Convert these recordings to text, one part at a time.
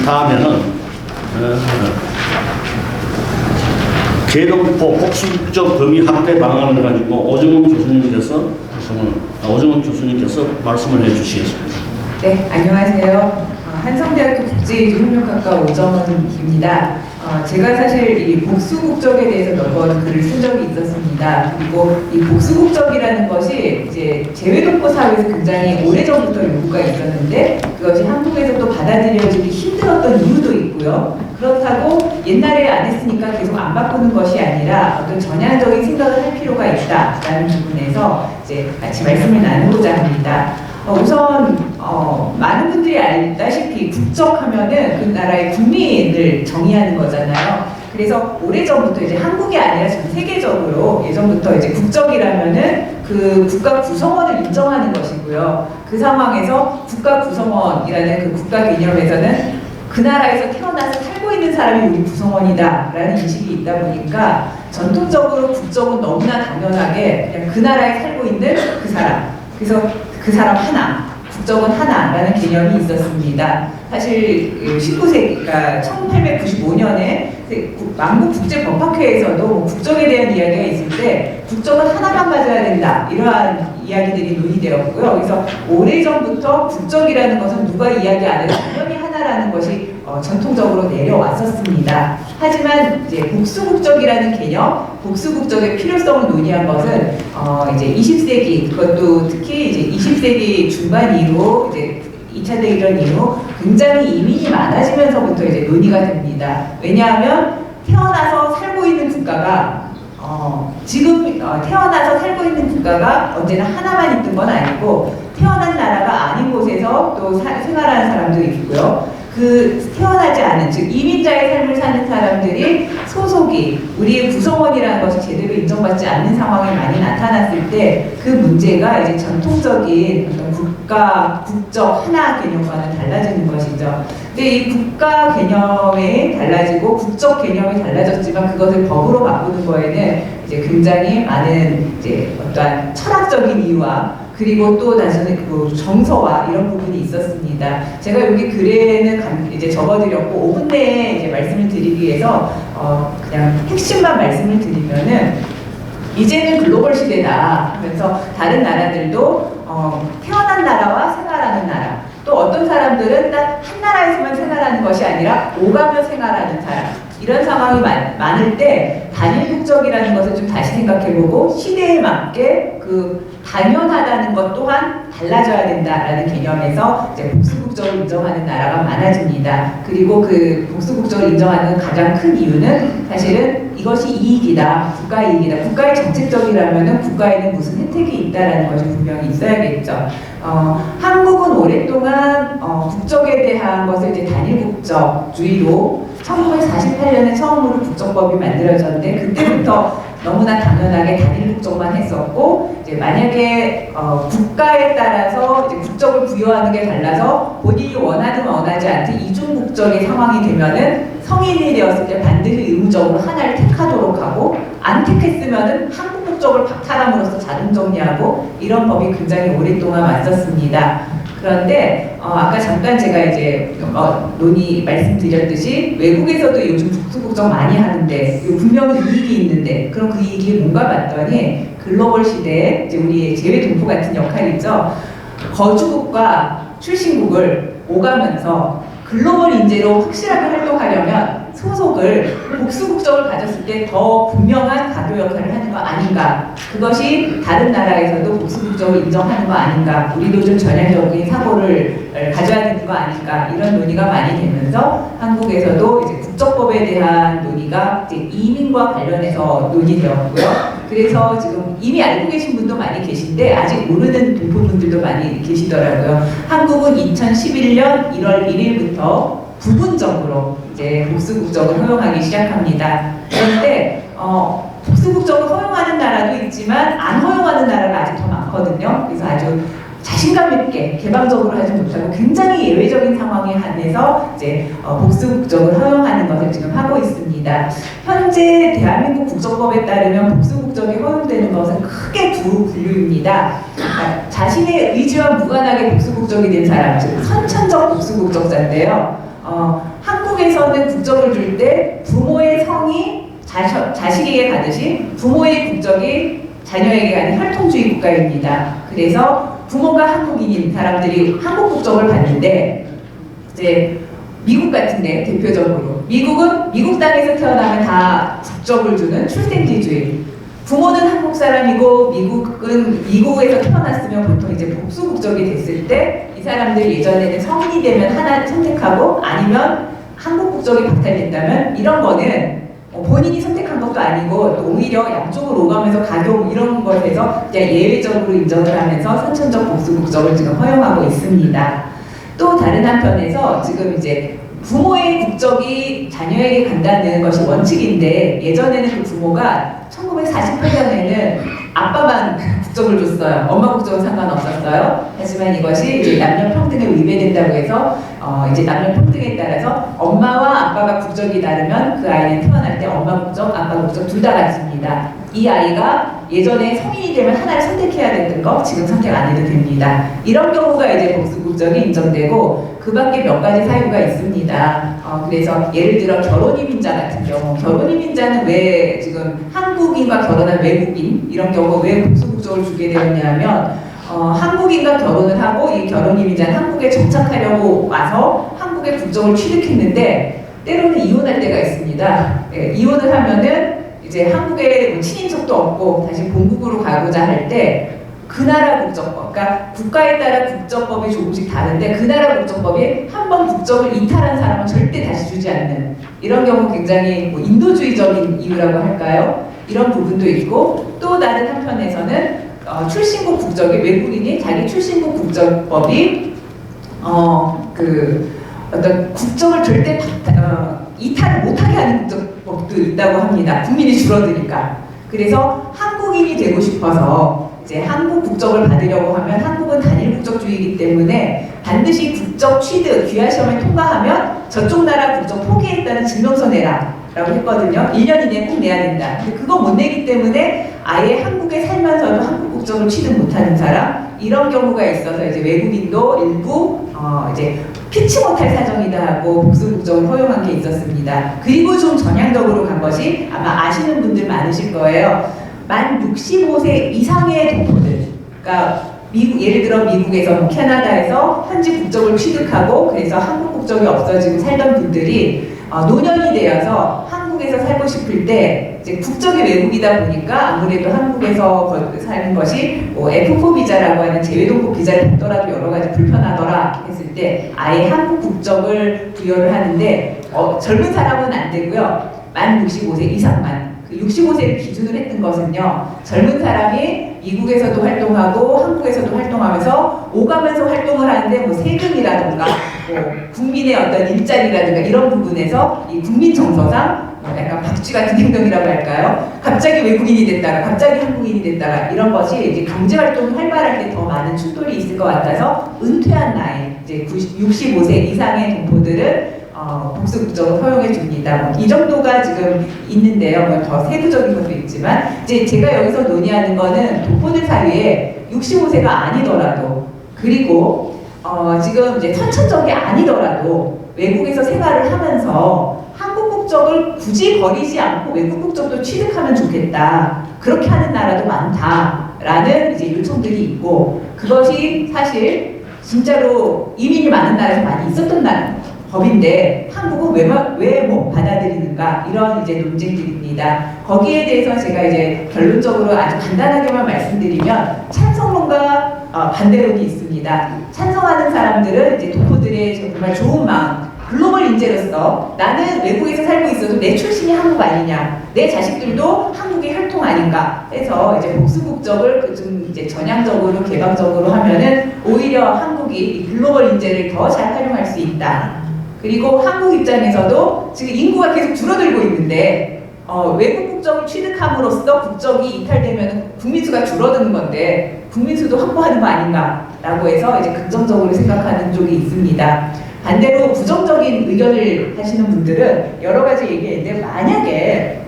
다음에는 계동포 복수적 범위 확대 방안을 가지고 오정훈 교수님께서 말씀을 해주시겠습니다. 네, 안녕하세요. 한성대학교 국제인종협력학과 오정은입니다. 제가 사실 이 복수국적에 대해서 몇 번 글을 쓴 적이 있었습니다. 그리고 이 복수국적이라는 것이 이제 재외동포 사회에서 굉장히 오래전부터 요구가 있었는데 그것이 한국에서 또 받아들여지기 힘들었던 이유도 있고요. 그렇다고 옛날에 안 했으니까 계속 안 바꾸는 것이 아니라 어떤 전향적인 생각을 할 필요가 있다라는 부분에서 이제 같이 말씀을 나누고자 합니다. 우선 많은 분들이 알다시피 국적하면은 그 나라의 국민을 정의하는 거잖아요. 그래서 오래전부터 이제 한국이 아니라 전 세계적으로 예전부터 이제 국적이라면은 그 국가 구성원을 인정하는 것이고요. 그 상황에서 국가 구성원이라는 그 국가 개념에서는 그 나라에서 태어나서 살고 있는 사람이 우리 구성원이다라는 인식이 있다 보니까 전통적으로 국적은 너무나 당연하게 그냥 그 나라에 살고 있는 그 사람. 그래서 그 사람 하나, 국적은 하나라는 개념이 있었습니다. 사실 19세기, 그러니까 1895년에 만국국제법학회에서도 국적에 대한 이야기가 있을 때 국적은 하나만 가져야 된다 이러한 이야기들이 논의되었고요. 그래서 오래전부터 국적이라는 것은 누가 이야기 안 해도 당연히 하나라는 것이 전통적으로 내려왔었습니다. 하지만 이제 복수국적이라는 개념, 복수국적의 필요성을 논의한 것은 이제 20세기, 그것도 특히 이제 20세기 중반 이후 이제 2차 대전 이후 굉장히 이민이 많아지면서부터 이제 논의가 됩니다. 왜냐하면 태어나서 살고 있는 국가가 지금 태어나서 살고 있는 국가가 언제나 하나만 있던 건 아니고 태어난 나라가 아닌 곳에서 또 생활하는 사람도 있고요. 그 태어나지 않은 즉 이민자의 삶을 사는 사람들이 소속이 우리의 구성원이라는 것이 제대로 인정받지 않는 상황이 많이 나타났을 때 그 문제가 이제 전통적인 어떤 국가 국적 하나 개념과는 달라지는 것이죠. 근데 이 국가 개념이 달라지고 국적 개념이 달라졌지만 그것을 법으로 바꾸는 거에는 이제 굉장히 많은 이제 어떠한 철학적인 이유와 그리고 또 나중에 그 정서와 이런 부분이 있었습니다. 제가 여기 글에는 이제 적어드렸고 5분 내에 이제 말씀을 드리기 위해서 그냥 핵심만 말씀을 드리면은 이제는 글로벌 시대다 하면서 다른 나라들도 태어난 나라와 생활하는 나라 또 어떤 사람들은 딱 한 나라에서만 생활하는 것이 아니라 오가며 생활하는 사람 이런 상황이 많을 때 단일 국적이라는 것을 좀 다시 생각해보고 시대에 맞게 그 당연하다는 것 또한 달라져야 된다라는 개념에서 이제 복수국적을 인정하는 나라가 많아집니다. 그리고 그 복수국적을 인정하는 가장 큰 이유는 사실은 이것이 이익이다, 국가 이익이다. 국가의 정책적이라면은 국가에는 무슨 혜택이 있다라는 것이 분명히 있어야겠죠. 한국은 오랫동안 국적에 대한 것을 이제 단일국적주의로 1948년에 처음으로 국적법이 만들어졌는데 그때부터 너무나 당연하게 단일 국적만 했었고 이제 만약에 국가에 따라서 이제 국적을 부여하는 게 달라서 본인이 원하든 원하지 않든 이중 국적의 상황이 되면은 성인이 되었을 때 반드시 의무적으로 하나를 택하도록 하고 안 택했으면은 한국 국적을 박탈함으로써 자동 정리하고 이런 법이 굉장히 오랫동안 왔었습니다. 그런데 아까 잠깐 제가 이제 논의 말씀드렸듯이 외국에서도 요즘 복수국적 많이 하는데 분명히 이익이 있는데 그럼 그 이익이 뭔가 봤더니 글로벌 시대에 이제 우리의 재외동포 같은 역할이죠. 거주국과 출신국을 오가면서 글로벌 인재로 확실하게 활동하려면 소속을 복수국적을 가졌을 때 더 분명한 가교 역할을 하는 거 아닌가. 그것이 다른 나라에서도 복수국적을 인정하는 거 아닌가. 우리도 좀 전향적인 사고를 가져야 되는 거 아닌가. 이런 논의가 많이 되면서 한국에서도 이제 국적법에 대한 논의가 이제 이민과 관련해서 논의되었고요. 그래서 지금 이미 알고 계신 분도 많이 계신데 아직 모르는 동포분들도 많이 계시더라고요. 한국은 2011년 1월 1일부터 부분적으로 이제 복수국적을 허용하기 시작합니다. 그런데 복수국적을 허용하는 나라도 있지만 안 허용하는 나라가 아직 더 많거든요. 그래서 아주 자신감 있게 개방적으로 하지 못하고 굉장히 예외적인 상황에 한해서 이제 복수국적을 허용하는 것을 지금 하고 있습니다. 현재 대한민국 국적법에 따르면 복수국적이 허용되는 것은 크게 두 분류입니다. 그러니까 자신의 의지와 무관하게 복수국적이 된 사람, 즉 선천적 복수국적자인데요. 한국에서는 국적을 줄 때 부모의 성이 자식에게 가듯이 부모의 국적이 자녀에게 가는 혈통주의 국가입니다. 그래서 부모가 한국인인 사람들이 한국 국적을 받는데 이제 미국 같은데 대표적으로 미국은 미국 땅에서 태어나면 다 국적을 주는 출생지주의. 부모는 한국 사람이고 미국은 미국에서 태어났으면 보통 이제 복수 국적이 됐을 때 이 사람들 예전에는 성인이 되면 하나 선택하고 아니면 한국 국적이 박탈된다면 이런 거는 본인이 선택한 것도 아니고 또 오히려 양쪽으로 오가면서 가교 이런 것에서 그냥 예외적으로 인정을 하면서 선천적 복수 국적을 지금 허용하고 있습니다. 또 다른 한편에서 지금 이제 부모의 국적이 자녀에게 간다는 것이 원칙인데 예전에는 그 부모가 1948년에는 아빠만 국적을 줬어요. 엄마 국적은 상관없었어요. 하지만 이것이 이제 남녀 평등에 위배된다고 해서 이제 남녀 평등에 따라서 엄마와 아빠가 국적이 다르면 그 아이는 태어날 때 엄마 국적, 아빠 국적 둘 다 같습니다. 이 아이가 예전에 성인이 되면 하나를 선택해야 됐던 거 지금 선택 안 해도 됩니다. 이런 경우가 이제 복수 국적이 인정되고 그 밖에 몇 가지 사유가 있습니다. 그래서 예를 들어 결혼이민자 같은 경우 결혼이민자는 왜 지금 한국인과 결혼한 외국인 이런 경우 왜 복수 국적을 주게 되었냐면 한국인과 결혼을 하고 이 결혼이민자는 한국에 정착하려고 와서 한국의 국적을 취득했는데 때로는 이혼할 때가 있습니다. 이혼을 하면은 이제 한국에 친인척도 없고 다시 본국으로 가고자 할 때 그 나라 국적법, 그러니까 국가에 따라 국적법이 조금씩 다른데 그 나라 국적법이 한 번 국적을 이탈한 사람은 절대 다시 주지 않는 이런 경우 굉장히 뭐 인도주의적인 이유라고 할까요? 이런 부분도 있고 또 다른 한편에서는 출신국 국적이 외국인이 자기 출신국 국적법이 어떤 국적을 절대 이탈을 못하게 하는 국적법도 있다고 합니다. 국민이 줄어드니까. 그래서 한국인이 되고 싶어서 이제 한국 국적을 받으려고 하면 한국은 단일 국적주의이기 때문에 반드시 국적 취득, 귀화 시험을 통과하면 저쪽 나라 국적 포기했다는 증명서 내라 라고 했거든요. 1년 이내에 꼭 내야 된다. 근데 그거 못 내기 때문에 아예 한국에 살면서도 한국 국적을 취득 못하는 사람 이런 경우가 있어서 이제 외국인도 일부 이제 피치 못할 사정이다 하고 복수 국적을 허용한 게 있었습니다. 그리고 좀 전향적으로 간 것이 아마 아시는 분들 많으실 거예요. 만 65세 이상의 동포들, 그러니까 예를 들어 미국에서 뭐 캐나다에서 현지 국적을 취득하고 그래서 한국 국적이 없어지고 살던 분들이 노년이 되어서 한국에서 살고 싶을 때 이제 국적이 외국이다 보니까 아무래도 한국에서 사는 것이 뭐 F4 비자라고 하는 재외동포 비자를 받더라도 여러 가지 불편하더라 했을 때 아예 한국 국적을 부여를 하는데 젊은 사람은 안 되고요. 만 65세 이상만. 65세를 기준으로 했던 것은요. 젊은 사람이 미국에서도 활동하고 한국에서도 활동하면서 오가면서 활동을 하는데 뭐 세금이라든가 뭐 국민의 어떤 일자리라든가 이런 부분에서 이 국민 정서상 약간 박쥐 같은 행동이라고 할까요? 갑자기 외국인이 됐다가 갑자기 한국인이 됐다가 이런 것이 이제 경제 활동이 활발할 때 더 많은 충돌이 있을 것 같아서 은퇴한 나이 이제 65세 이상의 동포들은 복수 국적을 허용해 줍니다. 이 정도가 지금 있는데요. 뭐 더 세부적인 것도 있지만 이제 제가 여기서 논의하는 거는 동포들 사이에 65세가 아니더라도 그리고 지금 이제 선천적이 아니더라도 외국에서 생활을 하면서 한국 국적을 굳이 버리지 않고 외국 국적도 취득하면 좋겠다. 그렇게 하는 나라도 많다라는 이제 요청들이 있고 그것이 사실 진짜로 이민이 많은 나라에서 많이 있었던 법인데 한국은 왜 못 받아들이는가 이런 이제 논쟁들입니다. 거기에 대해서 제가 이제 결론적으로 아주 간단하게만 말씀드리면 찬성론과 반대론이 있습니다. 찬성하는 사람들은 이제 동포들의 정말 좋은 마음, 글로벌 인재로서 나는 외국에서 살고 있어도 내 출신이 한국 아니냐, 내 자식들도 한국의 혈통 아닌가 해서 이제 복수 국적을 좀 이제 전향적으로 개방적으로 하면은 오히려 한국이 이 글로벌 인재를 더 잘 활용할 수 있다. 그리고 한국 입장에서도 지금 인구가 계속 줄어들고 있는데 외국 국적을 취득함으로써 국적이 이탈되면 국민수가 줄어드는 건데 국민수도 확보하는 거 아닌가라고 해서 이제 긍정적으로 생각하는 쪽이 있습니다. 반대로 부정적인 의견을 하시는 분들은 여러 가지 얘기했는데 만약에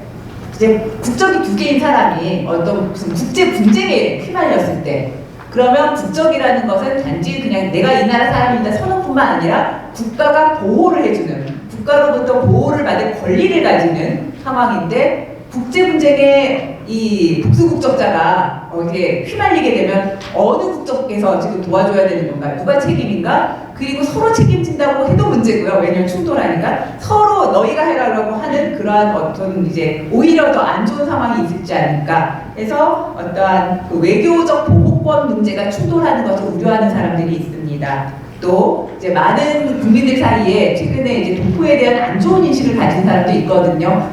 이제 국적이 두 개인 사람이 어떤 무슨 국제 분쟁에 휘말렸을 때 그러면 국적이라는 것은 단지 그냥 내가 이 나라 사람이다 선언뿐만 아니라 국가가 보호를 해주는, 국가로부터 보호를 받을 권리를 가지는 상황인데, 국제 분쟁에 이 복수국적자가 이렇게 휘말리게 되면 어느 국적에서 지금 도와줘야 되는 건가? 누가 책임인가? 그리고 서로 책임진다고 해도 문제고요. 왜냐면 충돌하니까 서로 너희가 해라라고 하는 그러한 어떤 이제 오히려 더 안 좋은 상황이 있을지 않을까. 해서 어떠한 그 외교적 보호권 문제가 충돌하는 것을 우려하는 사람들이 있습니다. 또 이제 많은 국민들 사이에 최근에 이제 동포에 대한 안 좋은 인식을 가진 사람도 있거든요.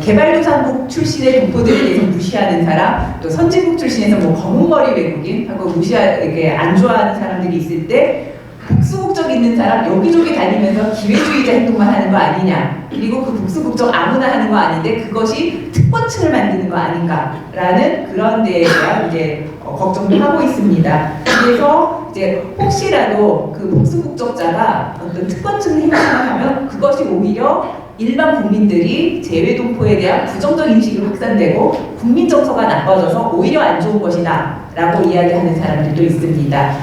개발도상국 출신의 동포들에 대해서 무시하는 사람, 또 선진국 출신에서 뭐 검은머리 외국인 하고 이렇게 안 좋아하는 사람들이 있을 때 복수국적 있는 사람 여기저기 다니면서 기회주의자 행동만 하는 거 아니냐, 그리고 그 복수국적 아무나 하는 거 아닌데 그것이 특권층을 만드는 거 아닌가라는 그런 데에 대한 이제 걱정도 하고 있습니다. 그래서 이제 혹시라도 그 복수국적자가 어떤 특권층 행동을 하면 그것이 오히려 일반 국민들이 재외동포에 대한 부정적 인식이 확산되고 국민 정서가 나빠져서 오히려 안 좋은 것이다 라고 이야기하는 사람들도 있습니다.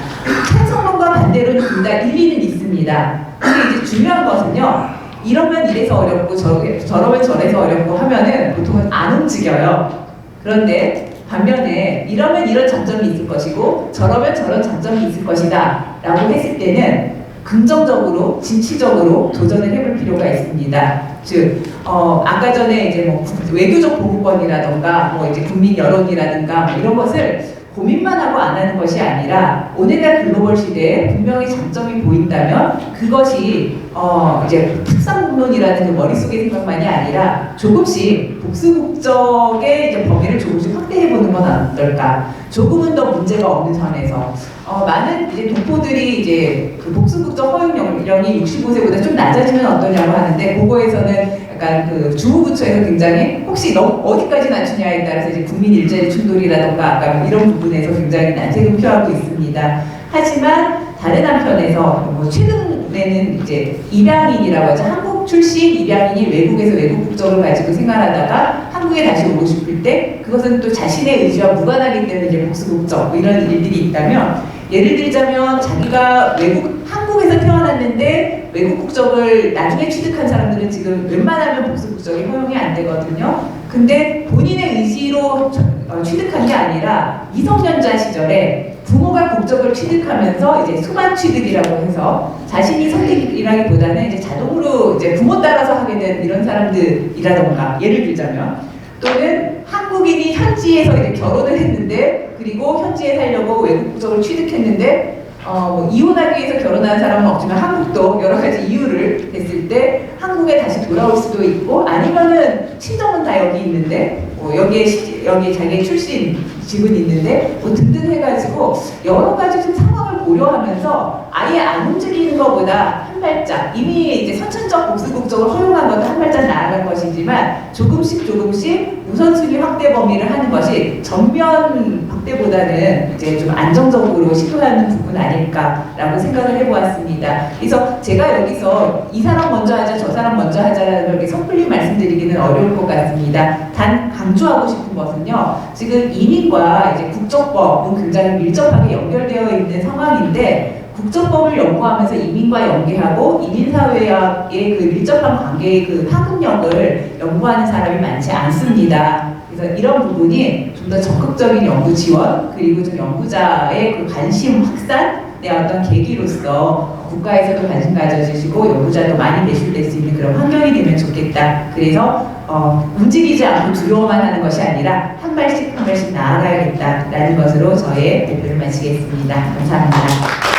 찬성론과 반대론이 둘 다 일리는 있습니다. 근데 이제 중요한 것은요, 이러면 이래서 어렵고 저러면 저래서 어렵고 하면은 보통은 안 움직여요. 그런데 반면에 이러면 이런 장점이 있을 것이고 저러면 저런 장점이 있을 것이다 라고 했을 때는 긍정적으로, 진취적으로 도전을 해볼 필요가 있습니다. 즉, 아까 전에 이제 뭐 외교적 보호권이라던가, 뭐 이제 국민 여론이라든가 뭐 이런 것을 고민만 하고 안 하는 것이 아니라 오늘날 글로벌 시대에 분명히 장점이 보인다면 그것이 이제 특산국론이라는 그 머릿속의 생각만이 아니라 조금씩 복수국적의 이제 범위를 조금씩 확대해보는 건 어떨까? 조금은 더 문제가 없는 선에서 많은 이제 동포들이 이제 그 복수국적 허용 연령이 65세보다 좀 낮아지면 어떠냐고 하는데, 그거에서는 약간 그 주무부처에서 굉장히 혹시 너무 어디까지 낮추냐에 따라서 이제 국민 일자리 충돌이라던가 아까 뭐 이런 부분에서 굉장히 난색을 표하고 있습니다. 하지만 다른 한편에서 뭐 최근에는 이제 입양인이라고 하죠. 한국 출신 입양인이 외국에서 외국 국적을 가지고 생활하다가 한국에 다시 오고 싶을 때 그것은 또 자신의 의지와 무관하기 때문에 이제 복수국적 뭐 이런 일들이 있다면, 예를 들자면 자기가 한국에서 태어났는데 외국 국적을 나중에 취득한 사람들은 지금 웬만하면 복수 국적이 허용이 안 되거든요. 근데 본인의 의지로 취득한 게 아니라 미성년자 시절에 부모가 국적을 취득하면서 이제 수반 취득이라고 해서 자신이 선택이라기보다는 이제 자동으로 이제 부모 따라서 하게 된 이런 사람들이라던가, 예를 들자면 또는 한국인이 현지에서 이제 결혼을 했는데 그리고 현지에 살려고 외국 국적을 취득했는데 뭐 이혼하기 위해서 결혼한 사람은 없지만 한국도 여러 가지 이유를 댔을 때 한국에 다시 돌아올 수도 있고, 아니면은 친정은 다 여기 있는데 뭐 여기 자기의 출신 집은 있는데 뭐 등등 해가지고 여러 가지 좀 상황을 고려하면서 아예 안 움직이는 것보다 한 발짝, 이미 이제 선천적 복수국적을 허용한 것도 한 발짝 나아간 것이지만 조금씩 우선순위 확대 범위를 하는 것이 전면 확대보다는 이제 좀 안정적으로 시도하는 부분 아닐까라고 생각을 해보았습니다. 그래서 제가 여기서 이 사람 먼저 하자, 저 사람 먼저 하자라는 걸 섣불리 말씀드리기는 어려울 것 같습니다. 단 강조하고 싶은 것은요, 지금 이민과 이제 국적법은 굉장히 밀접하게 연결되어 있는 상황인데, 국적법을 연구하면서 이민과 연계하고 이민사회와의 그 밀접한 관계의 그 파급력을 연구하는 사람이 많지 않습니다. 그래서 이런 부분이 좀 더 적극적인 연구 지원, 그리고 좀 연구자의 그 관심 확산의 어떤 계기로서 국가에서도 관심 가져주시고 연구자도 많이 배출될 수 있는 그런 환경이 되면 좋겠다. 그래서 움직이지 않고 두려워만 하는 것이 아니라 한 발씩 나아가야겠다라는 것으로 저의 발표를 마치겠습니다. 감사합니다.